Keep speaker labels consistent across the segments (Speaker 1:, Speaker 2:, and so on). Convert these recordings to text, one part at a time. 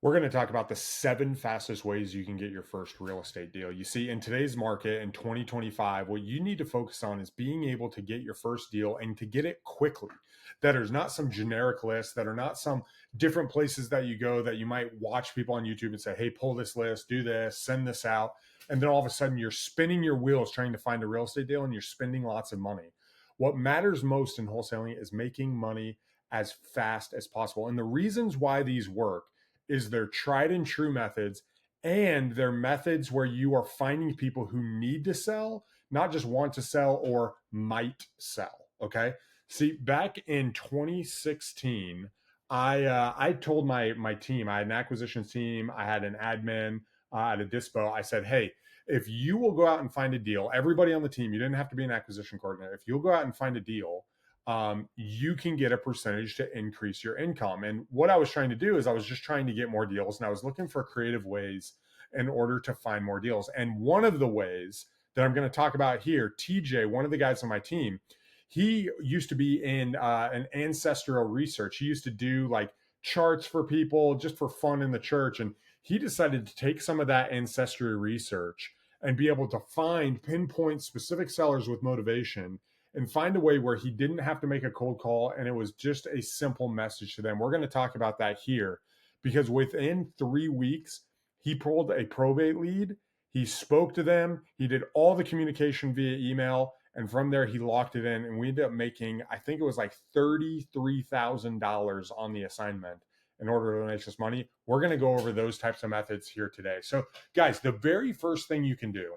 Speaker 1: We're going to talk about the 7 fastest ways you can get your first real estate deal. You see, in today's market in 2025, what you need to focus on is being able to get your first deal and to get it quickly. That there's not some generic list, that are not some different places that you go that you might watch people on YouTube and say, hey, pull this list, do this, send this out. And then all of a sudden you're spinning your wheels trying to find a real estate deal and you're spending lots of money. What matters most in wholesaling is making money as fast as possible. And the reasons why these work is their tried and true methods, and their methods where you are finding people who need to sell, not just want to sell or might sell. Okay. See, back in 2016, I told my team, I had an acquisitions team, I had an admin, I had a dispo. I said, hey, if you will go out and find a deal, everybody on the team, you didn't have to be an acquisition coordinator. If you'll go out and find a deal, you can get a percentage to increase your income. And what I was trying to do is I was just trying to get more deals, and I was looking for creative ways in order to find more deals. And one of the ways that I'm going to talk about here, TJ, one of the guys on my team, he used to be in an ancestral research. He used to do like charts for people just for fun in the church. And he decided to take some of that ancestry research and be able to pinpoint specific sellers with motivation and find a way where he didn't have to make a cold call and it was just a simple message to them. We're going to talk about that here because within 3 weeks, he pulled a probate lead. He spoke to them. He did all the communication via email. And from there, he locked it in. And we ended up making, I think it was like $33,000 on the assignment in order to make this money. We're going to go over those types of methods here today. So, guys, the very first thing you can do,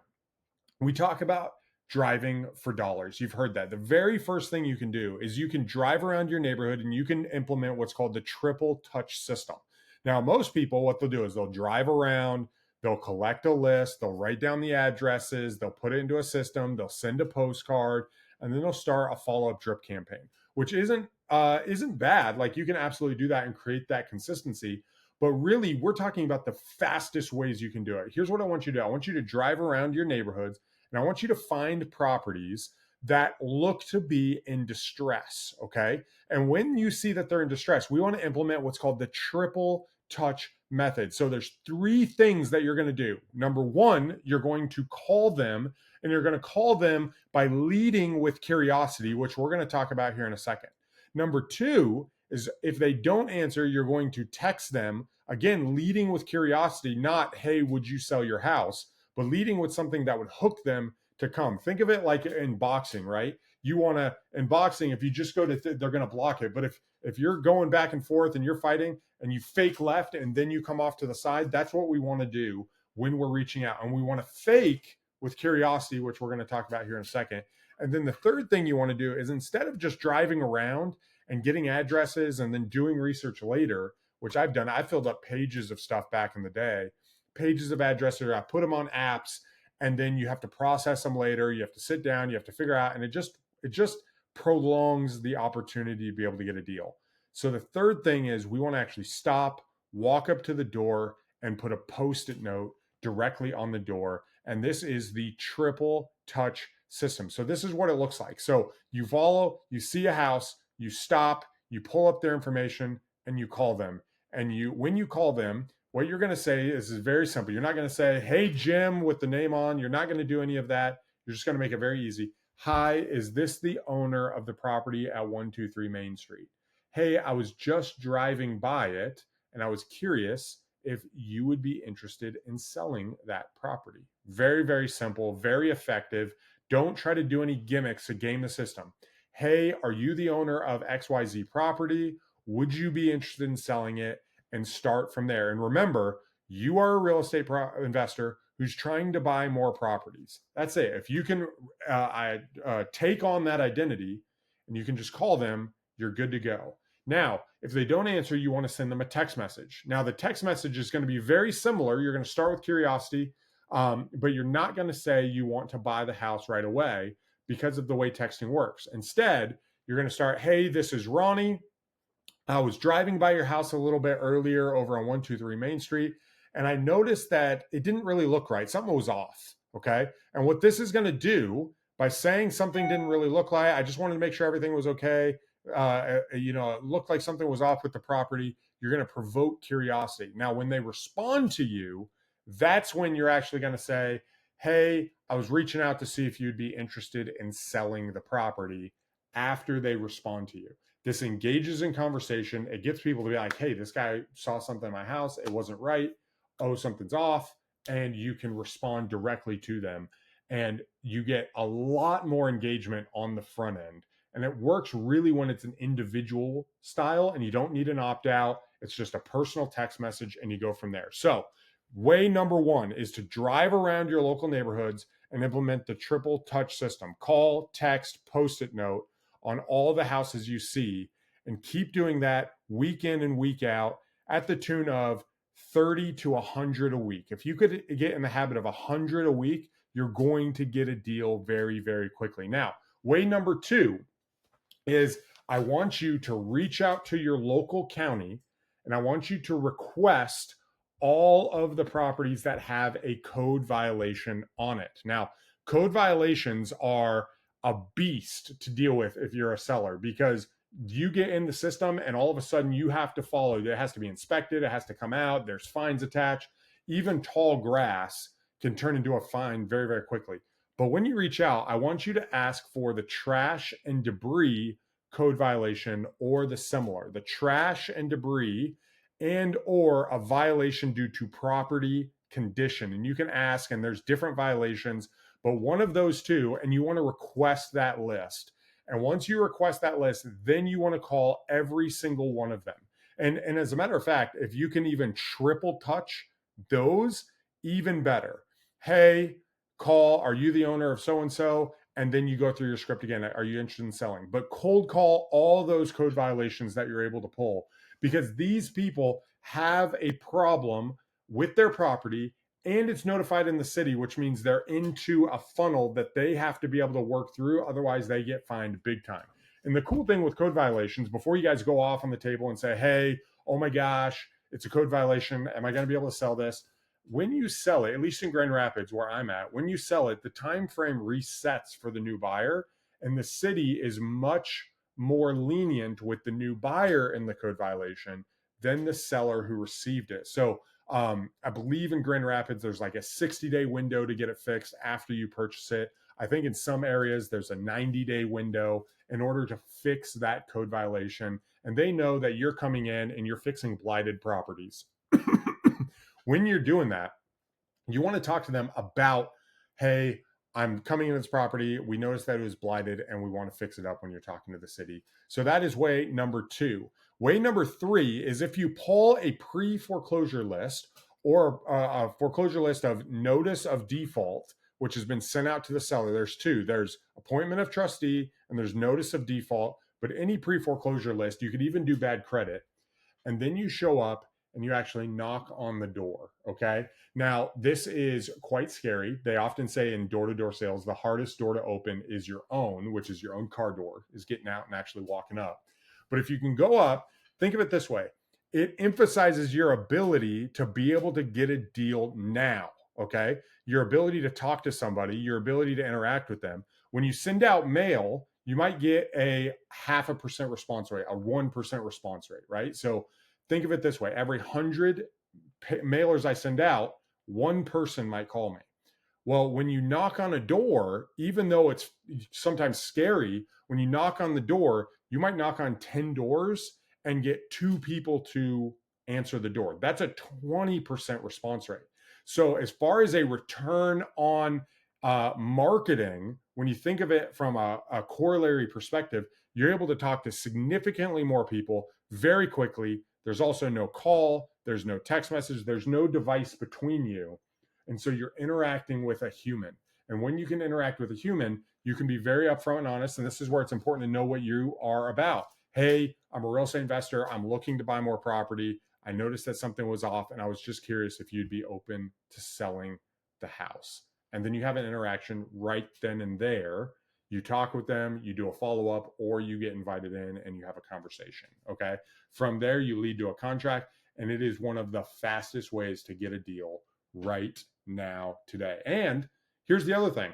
Speaker 1: we talk about driving for dollars. You've heard that. The very first thing you can do is you can drive around your neighborhood and you can implement what's called the triple touch system. Now, most people, what they'll do is they'll drive around, they'll collect a list, they'll write down the addresses, they'll put it into a system, they'll send a postcard, and then they'll start a follow-up drip campaign, which isn't bad. Like, you can absolutely do that and create that consistency. But really, we're talking about the fastest ways you can do it. Here's what I want you to do. I want you to drive around your neighborhoods and I want you to find properties that look to be in distress. Okay. And when you see that they're in distress, we want to implement what's called the triple touch method. So there's 3 things that you're going to do. Number one, you're going to call them, and you're going to call them by leading with curiosity, which we're going to talk about here in a second. Number 2 is if they don't answer, you're going to text them, again, leading with curiosity, not, hey, would you sell your house? But leading with something that would hook them to come. Think of it like in boxing, right? You want to, in boxing, if you just go to, they're going to block it. But if you're going back and forth and you're fighting and you fake left and then you come off to the side, that's what we want to do when we're reaching out. And we want to fake with curiosity, which we're going to talk about here in a second. And then the third thing you want to do is instead of just driving around and getting addresses and then doing research later, which I've done, I filled up pages of stuff back in the day, pages of addresses. I put them on apps, and then you have to process them later. You have to sit down, you have to figure out, and it just prolongs the opportunity to be able to get a deal. So the third thing is we want to actually stop, walk up to the door, and put a post-it note directly on the door. And this is the triple touch system. So this is what it looks like. So you follow, you see a house, you stop, you pull up their information, and you call them. And when you call them, what you're going to say is very simple. You're not going to say, hey, Jim, with the name on. You're not going to do any of that. You're just going to make it very easy. Hi, is this the owner of the property at 123 Main Street? Hey, I was just driving by it, and I was curious if you would be interested in selling that property. Very, very simple, very effective. Don't try to do any gimmicks to game the system. Hey, are you the owner of XYZ property? Would you be interested in selling it? And start from there. And remember, you are a real estate investor who's trying to buy more properties. That's it. If you can take on that identity and you can just call them, you're good to go. Now, if they don't answer, you want to send them a text message. Now, the text message is going to be very similar. You're going to start with curiosity, but you're not going to say you want to buy the house right away because of the way texting works. Instead, you're going to start, hey, this is Ronnie. I was driving by your house a little bit earlier over on 123 Main Street, and I noticed that it didn't really look right. Something was off, okay? And what this is going to do by saying something didn't really look like, I just wanted to make sure everything was okay. It looked like something was off with the property. You're going to provoke curiosity. Now, when they respond to you, that's when you're actually going to say, hey, I was reaching out to see if you'd be interested in selling the property after they respond to you. This engages in conversation. It gets people to be like, hey, this guy saw something in my house. It wasn't right. Oh, something's off. And you can respond directly to them. And you get a lot more engagement on the front end. And it works really when it's an individual style and you don't need an opt out. It's just a personal text message and you go from there. So, way number one is to drive around your local neighborhoods and implement the triple touch system. Call, text, post-it note on all the houses you see, and keep doing that week in and week out at the tune of 30 to 100 a week. If you could get in the habit of 100 a week, you're going to get a deal very, very quickly. Now, way number two is I want you to reach out to your local county and I want you to request all of the properties that have a code violation on it. Now, code violations are a beast to deal with if you're a seller, because you get in the system and all of a sudden you have to follow. It has to be inspected. It has to come out. There's fines attached. Even tall grass can turn into a fine very, very quickly. But when you reach out, I want you to ask for the trash and debris code violation or the similar. The trash and debris and or a violation due to property condition. And you can ask, and there's different violations, but one of those two, and you want to request that list. And once you request that list, then you want to call every single one of them. And as a matter of fact, if you can even triple touch those, even better. Hey, call, are you the owner of so-and-so? And then you go through your script again. Are you interested in selling? But cold call all those code violations that you're able to pull, because these people have a problem with their property and it's notified in the city, which means they're into a funnel that they have to be able to work through. Otherwise, they get fined big time. And the cool thing with code violations, before you guys go off on the table and say, hey, oh my gosh, it's a code violation. Am I going to be able to sell this? When you sell it, at least in Grand Rapids where I'm at, when you sell it, the time frame resets for the new buyer, and the city is much more lenient with the new buyer in the code violation than the seller who received it. So I believe in Grand Rapids, there's like a 60-day window to get it fixed after you purchase it. I think in some areas there's a 90-day window in order to fix that code violation. And they know that you're coming in and you're fixing blighted properties. When you're doing that, you want to talk to them about, hey, I'm coming in this property. We noticed that it was blighted and we want to fix it up when you're talking to the city. So that is way number two. Way number three is if you pull a pre-foreclosure list or a foreclosure list of notice of default, which has been sent out to the seller. There's two. There's appointment of trustee and there's notice of default. But any pre-foreclosure list, you could even do bad credit. And then you show up and you actually knock on the door, okay? Now, this is quite scary. They often say in door-to-door sales, the hardest door to open is your own, which is your own car door, is getting out and actually walking up. But if you can go up, think of it this way. It emphasizes your ability to be able to get a deal now, okay? Your ability to talk to somebody, your ability to interact with them. When you send out mail, you might get a 0.5% response rate, a 1% response rate, right? So think of it this way. Every 100 mailers I send out, one person might call me. Well, when you knock on a door, even though it's sometimes scary, when you knock on the door, you might knock on 10 doors and get 2 people to answer the door. That's a 20% response rate. So as far as a return on marketing, when you think of it from a corollary perspective, you're able to talk to significantly more people very quickly. There's also no call, there's no text message, there's no device between you. And so you're interacting with a human. And when you can interact with a human, you can be very upfront and honest. And this is where it's important to know what you are about. Hey, I'm a real estate investor. I'm looking to buy more property. I noticed that something was off and I was just curious if you'd be open to selling the house. And then you have an interaction right then and there. You talk with them, you do a follow-up, or you get invited in and you have a conversation, okay? From there, you lead to a contract, and it is one of the fastest ways to get a deal right now today. And here's the other thing.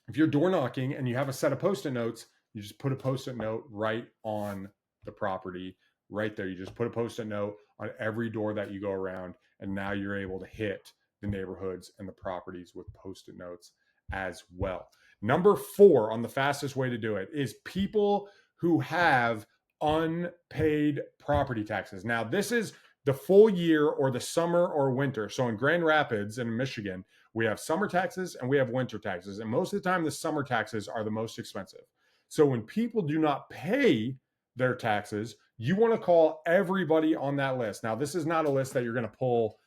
Speaker 1: If you're door knocking and you have a set of post-it notes, you just put a post-it note right on the property right there. You just put a post-it note on every door that you go around. And now you're able to hit the neighborhoods and the properties with post-it notes as well. Number 4 on the fastest way to do it is people who have unpaid property taxes. Now, this is the full year or the summer or winter. So in Grand Rapids in Michigan, we have summer taxes and we have winter taxes. And most of the time, the summer taxes are the most expensive. So when people do not pay their taxes, you want to call everybody on that list. Now, this is not a list that you're going to pull,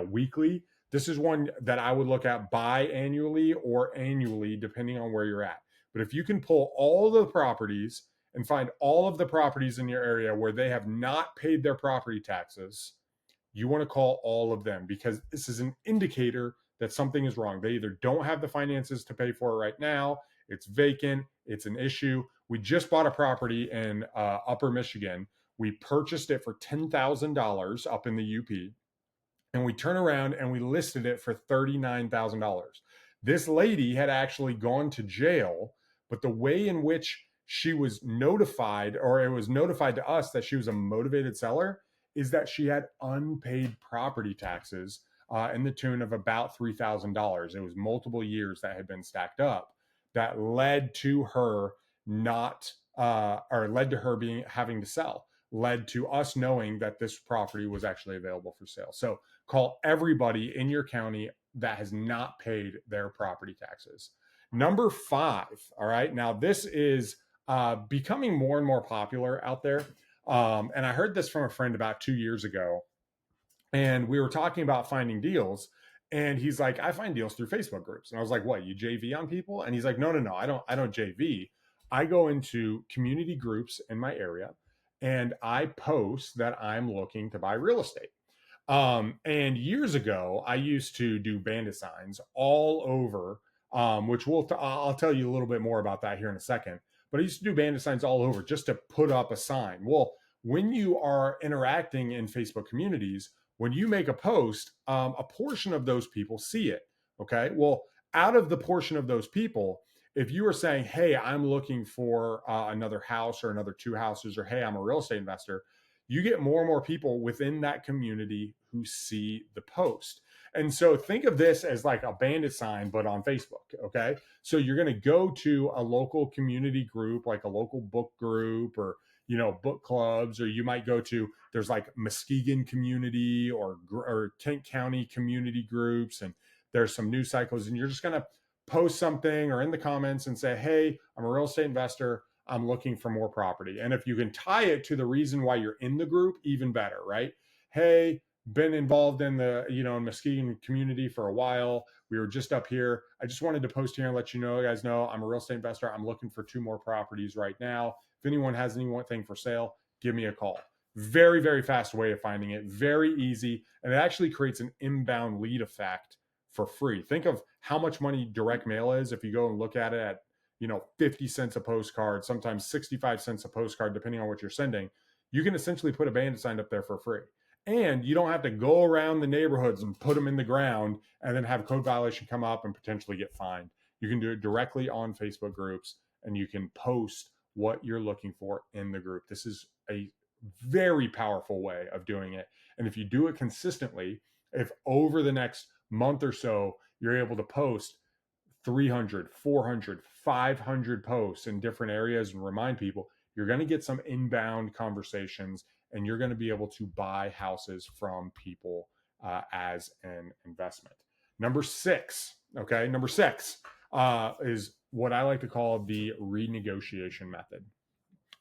Speaker 1: weekly. This is one that I would look at biannually or annually, depending on where you're at. But if you can pull all the properties and find all of the properties in your area where they have not paid their property taxes, you want to call all of them, because this is an indicator that something is wrong. They either don't have the finances to pay for it right now, it's vacant, it's an issue. We just bought a property in Upper Michigan. We purchased it for $10,000 up in the UP, and we turn around and we listed it for $39,000. This lady had actually gone to jail, but the way in which she was notified, or it was notified to us that she was a motivated seller, is that she had unpaid property taxes in the tune of about $3,000. It was multiple years that had been stacked up that led to her led to her having to sell, led to us knowing that this property was actually available for sale. So call everybody in your county that has not paid their property taxes. Number 5, all right, now this is becoming more and more popular out there. And I heard this from a friend about 2 years ago, and we were talking about finding deals. And he's like, I find deals through Facebook groups. And I was like, what, you JV on people? And he's like, no, I don't JV. I go into community groups in my area and I post that I'm looking to buy real estate. And years ago, I used to do bandit signs all over, which I'll tell you a little bit more about that here in a second. But I used to do bandit signs all over just to put up a sign. Well, when you are interacting in Facebook communities, when you make a post, a portion of those people see it. Okay. Well, out of the portion of those people, if you are saying, hey, I'm looking for another house or another 2 houses, or hey, I'm a real estate investor, you get more and more people within that community who see the post. And so think of this as like a bandit sign, but on Facebook. Okay. So you're going to go to a local community group, like a local book group, or book clubs, or you might go to, there's like Muskegon community or Kent County community groups, and there's some news cycles, and you're just going to post something or in the comments and say, hey, I'm a real estate investor, I'm looking for more property. And if you can tie it to the reason why you're in the group, even better, right? Hey, been involved in the, in Muskegon community for a while. We were just up here. I just wanted to post here and let you guys know I'm a real estate investor. I'm looking for 2 more properties right now. If anyone has anything for sale, give me a call. Very, very fast way of finding it. Very easy. And it actually creates an inbound lead effect for free. Think of how much money direct mail is if you go and look at it at 50 cents a postcard, sometimes 65 cents a postcard, depending on what you're sending. You can essentially put a bandit sign up there for free. And you don't have to go around the neighborhoods and put them in the ground and then have a code violation come up and potentially get fined. You can do it directly on Facebook groups, and you can post what you're looking for in the group. This is a very powerful way of doing it. And if you do it consistently, if over the next month or so, you're able to post 300, 400, 500 posts in different areas and remind people, you're going to get some inbound conversations, and you're going to be able to buy houses from people as an investment. Number 6, okay? Number 6 is what I like to call the renegotiation method.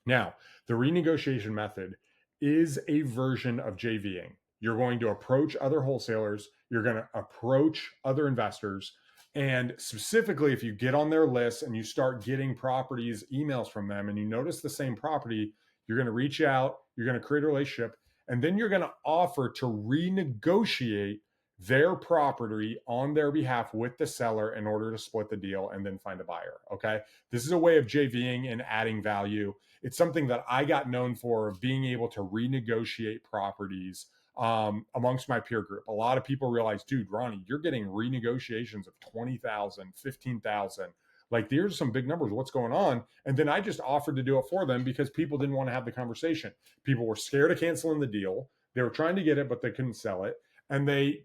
Speaker 1: Now, the renegotiation method is a version of JVing. You're going to approach other wholesalers, you're going to approach other investors, and specifically, if you get on their list and you start getting properties, emails from them, and you notice the same property, you're going to reach out, you're going to create a relationship, and then you're going to offer to renegotiate their property on their behalf with the seller in order to split the deal and then find a buyer. Okay. This is a way of JVing and adding value. It's something that I got known for, being able to renegotiate properties amongst my peer group. A lot of people realize, dude, Ronnie, you're getting renegotiations of 20,000, 15,000. Like, there's some big numbers. What's going on? And then I just offered to do it for them because people didn't want to have the conversation. People were scared of canceling the deal. They were trying to get it, but they couldn't sell it. And they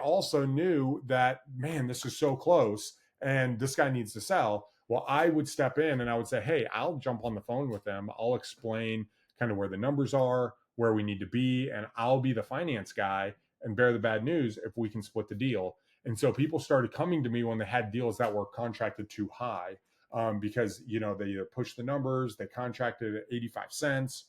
Speaker 1: also knew that, man, this is so close and this guy needs to sell. Well, I would step in and I would say, hey, I'll jump on the phone with them. I'll explain kind of where the numbers are, where we need to be, and I'll be the finance guy and bear the bad news if we can split the deal. And so people started coming to me when they had deals that were contracted too high, because they either pushed the numbers, they contracted at 85 cents,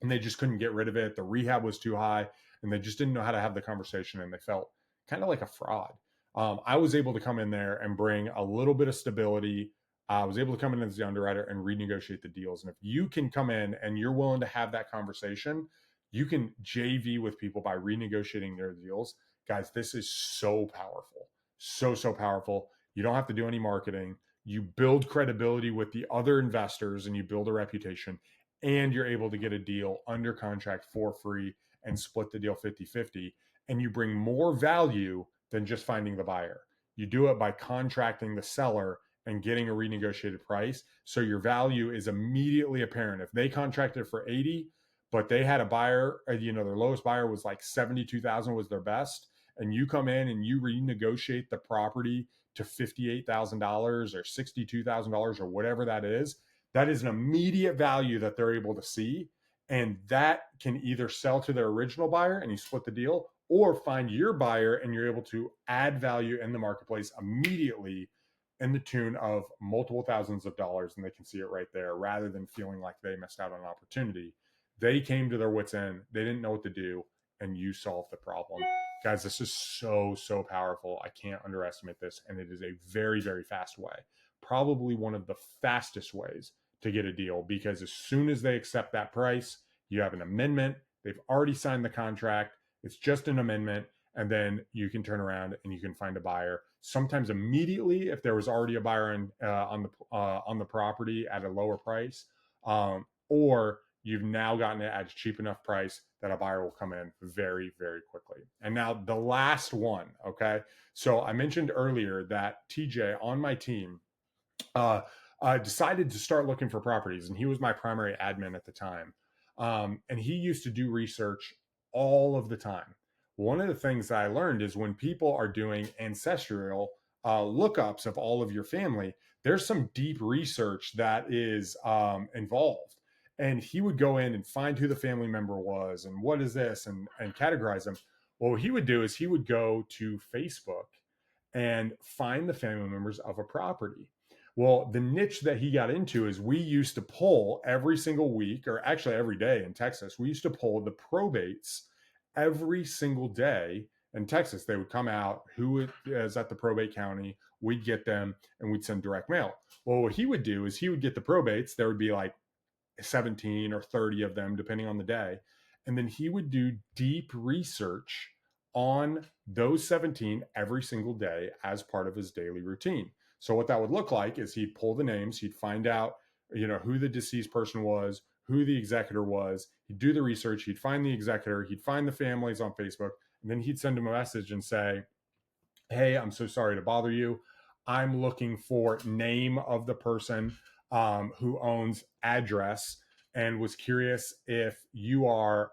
Speaker 1: and they just couldn't get rid of it. The rehab was too high, and they just didn't know how to have the conversation, and they felt kind of like a fraud. I was able to come in there and bring a little bit of stability. I was able to come in as the underwriter and renegotiate the deals. And if you can come in and you're willing to have that conversation, you can JV with people by renegotiating their deals. Guys, this is so powerful. So powerful. You don't have to do any marketing. You build credibility with the other investors and you build a reputation, and you're able to get a deal under contract for free and split the deal 50-50. And you bring more value than just finding the buyer. You do it by contracting the seller and getting a renegotiated price. So your value is immediately apparent. If they contracted for 80, but they had a buyer, their lowest buyer was like 72,000 was their best, and you come in and you renegotiate the property to $58,000 or $62,000 or whatever that is an immediate value that they're able to see. And that can either sell to their original buyer and you split the deal, or find your buyer and you're able to add value in the marketplace immediately in the tune of multiple thousands of dollars, and they can see it right there rather than feeling like they missed out on an opportunity. They came to their wits' end, they didn't know what to do, and you solved the problem. Guys, this is so powerful. I can't underestimate this, and it is a very, very fast way. Probably one of the fastest ways to get a deal, because as soon as they accept that price, you have an amendment. They've already signed the contract. It's just an amendment. And then you can turn around and you can find a buyer. Sometimes immediately, if there was already a buyer on the property at a lower price, or you've now gotten it at a cheap enough price that a buyer will come in very, very quickly. And now the last one, okay? So I mentioned earlier that TJ on my team decided to start looking for properties, and he was my primary admin at the time. And he used to do research all of the time. One of the things that I learned is when people are doing ancestral lookups of all of your family, there's some deep research that is involved. And he would go in and find who the family member was and what is this, and categorize them. Well, what he would do is he would go to Facebook and find the family members of a property. Well, the niche that he got into is we used to pull every single week, or actually every day in Texas, we used to pull the probates every single day in Texas. They would come out, who is at the probate county, we'd get them, and we'd send direct mail. Well, what he would do is he would get the probates. There would be like 17 or 30 of them, depending on the day. And then he would do deep research on those 17 every single day as part of his daily routine. So what that would look like is he'd pull the names, he'd find out, who the deceased person was, who the executor was. He'd do the research, he'd find the executor, he'd find the families on Facebook, and then he'd send them a message and say, hey, I'm so sorry to bother you. I'm looking for name of the person who owns address, and was curious if you are,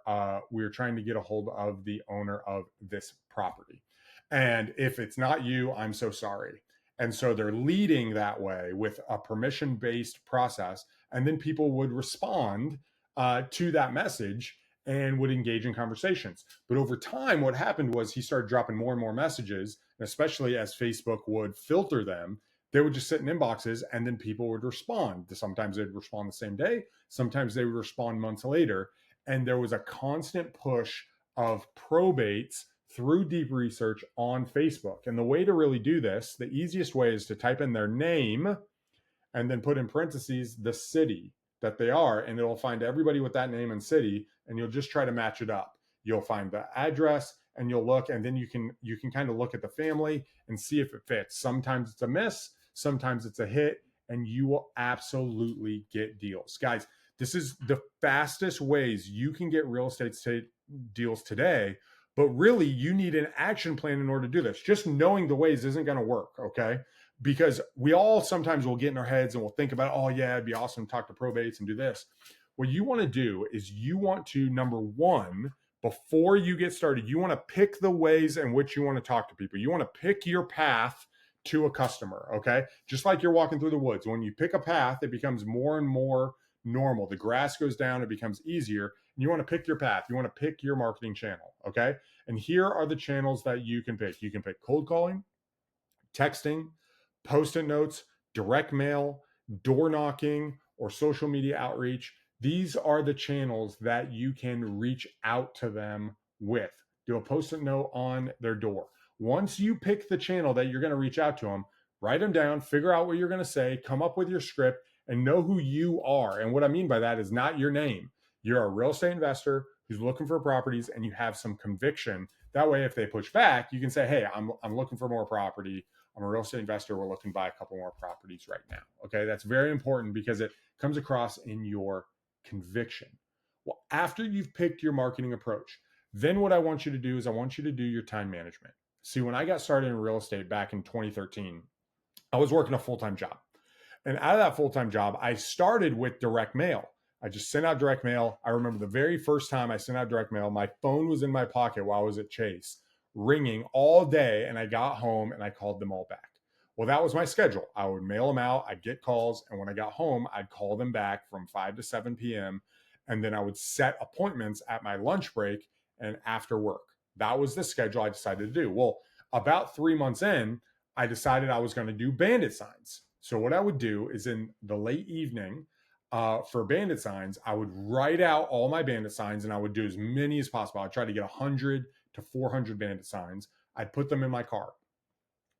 Speaker 1: we're trying to get a hold of the owner of this property. And if it's not you, I'm so sorry. And so they're leading that way with a permission-based process. And then people would respond to that message and would engage in conversations. But over time, what happened was he started dropping more and more messages, and especially as Facebook would filter them, they would just sit in inboxes, and then people would respond. Sometimes they'd respond the same day. Sometimes they would respond months later. And there was a constant push of probates through deep research on Facebook. And the way to really do this, the easiest way, is to type in their name and then put in parentheses the city that they are, and it'll find everybody with that name and city, and you'll just try to match it up. You'll find the address and you'll look, and then you can kind of look at the family and see if it fits. Sometimes it's a miss, sometimes it's a hit, and you will absolutely get deals. Guys, this is the fastest ways you can get real estate deals today. But really, you need an action plan in order to do this. Just knowing the ways isn't going to work, okay? Because we all sometimes will get in our heads and we'll think about, oh yeah, it'd be awesome to talk to probates and do this. What you want to do is you want to, number one, before you get started, you want to pick the ways in which you want to talk to people. You want to pick your path to a customer, okay? Just like you're walking through the woods. When you pick a path, it becomes more and more normal. The grass goes down, it becomes easier. And you want to pick your path. You want to pick your marketing channel, okay? And here are the channels that you can pick. You can pick cold calling, texting, post-it notes, direct mail, door knocking, or social media outreach. These are the channels that you can reach out to them with. Do a post-it note on their door. Once you pick the channel that you're going to reach out to them, write them down, figure out what you're going to say, come up with your script, and know who you are. And what I mean by that is not your name. You're a real estate investor who's looking for properties and you have some conviction. That way, if they push back, you can say, hey, I'm looking for more property. I'm a real estate investor. We're looking to buy a couple more properties right now. Okay. That's very important because it comes across in your conviction. Well, after you've picked your marketing approach, then what I want you to do is I want you to do your time management. See, when I got started in real estate back in 2013, I was working a full-time job. And out of that full-time job, I started with direct mail. I just sent out direct mail. I remember the very first time I sent out direct mail, my phone was in my pocket while I was at Chase, ringing all day, and I got home and I called them all back. Well, that was my schedule. I would mail them out, I'd get calls, and when I got home, I'd call them back from 5 to 7 p.m. And then I would set appointments at my lunch break and after work. That was the schedule I decided to do. Well, about 3 months in, I decided I was going to do bandit signs. So what I would do is in the late evening for bandit signs, I would write out all my bandit signs and I would do as many as possible. I'd try to get 100 to 400 bandit signs. I'd put them in my car.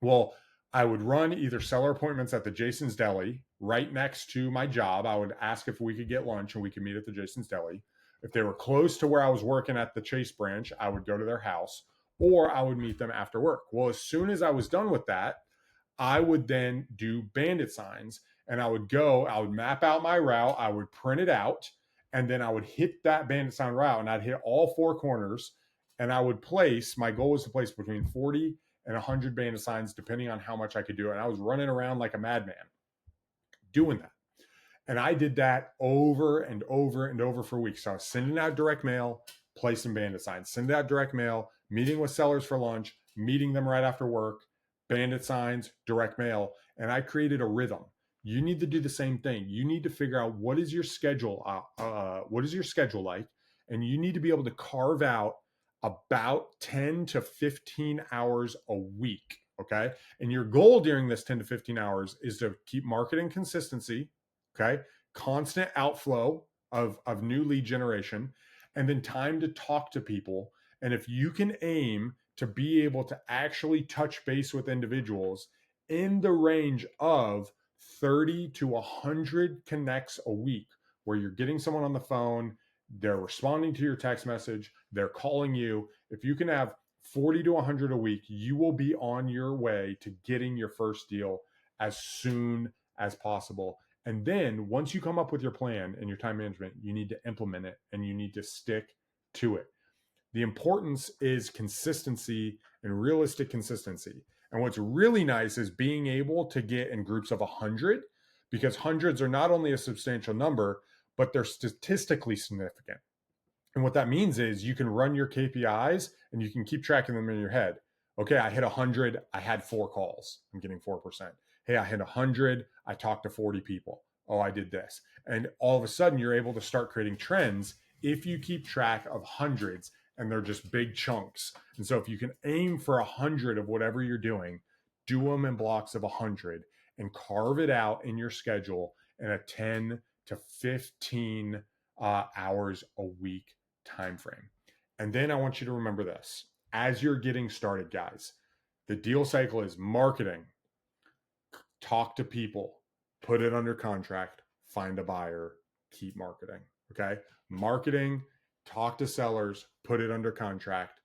Speaker 1: Well, I would run either seller appointments at the Jason's Deli right next to my job. I would ask if we could get lunch and we could meet at the Jason's Deli. If they were close to where I was working at the Chase branch, I would go to their house or I would meet them after work. Well, as soon as I was done with that, I would then do bandit signs and I would map out my route, I would print it out, and then I would hit that bandit sign route and I'd hit all four corners and I would my goal was to place between 40 and 100 bandit signs depending on how much I could do. And I was running around like a madman doing that. And I did that over and over and over for weeks. So I was sending out direct mail, placing bandit signs, sending out direct mail, meeting with sellers for lunch, meeting them right after work, bandit signs, direct mail. And I created a rhythm. You need to do the same thing. You need to figure out what is your schedule like, and you need to be able to carve out about 10 to 15 hours a week. Okay. And your goal during this 10 to 15 hours is to keep marketing consistency. Okay. Constant outflow of new lead generation, and then time to talk to people. And if you can aim to be able to actually touch base with individuals in the range of 30 to 100 connects a week, where you're getting someone on the phone, they're responding to your text message, they're calling you. If you can have 40 to 100 a week, you will be on your way to getting your first deal as soon as possible. And then once you come up with your plan and your time management, you need to implement it and you need to stick to it. The importance is consistency and realistic consistency. And what's really nice is being able to get in groups of 100, because hundreds are not only a substantial number, but they're statistically significant. And what that means is you can run your KPIs and you can keep tracking them in your head. Okay, I hit 100, I had 4 calls, I'm getting 4%. Hey, I hit 100, I talked to 40 people. Oh, I did this. And all of a sudden, you're able to start creating trends if you keep track of hundreds and they're just big chunks. And so if you can aim for 100 of whatever you're doing, do them in blocks of 100 and carve it out in your schedule in a 10 to 15 hours a week time frame. And then I want you to remember this. As you're getting started, guys, the deal cycle is marketing, talk to people, put it under contract, find a buyer, keep marketing. Okay. Marketing, talk to sellers, put it under contract,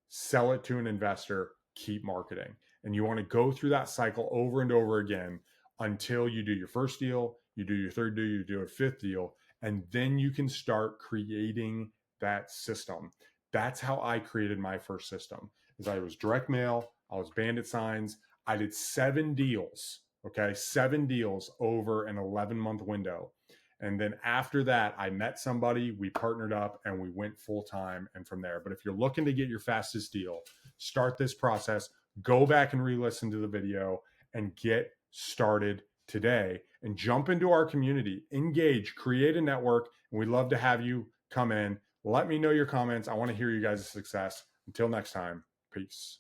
Speaker 1: sell it to an investor, keep marketing. And you want to go through that cycle over and over again until you do your first deal, you do your third deal, you do a fifth deal, and then you can start creating that system. That's how I created my first system. Is I was direct mail, I was bandit signs, I did 7 deals. Okay, 7 deals over an 11-month window. And then after that, I met somebody, we partnered up, and we went full time. And from there, but if you're looking to get your fastest deal, start this process, go back and re-listen to the video and get started today and jump into our community, engage, create a network. And we'd love to have you come in. Let me know your comments. I want to hear you guys' success. Until next time, peace.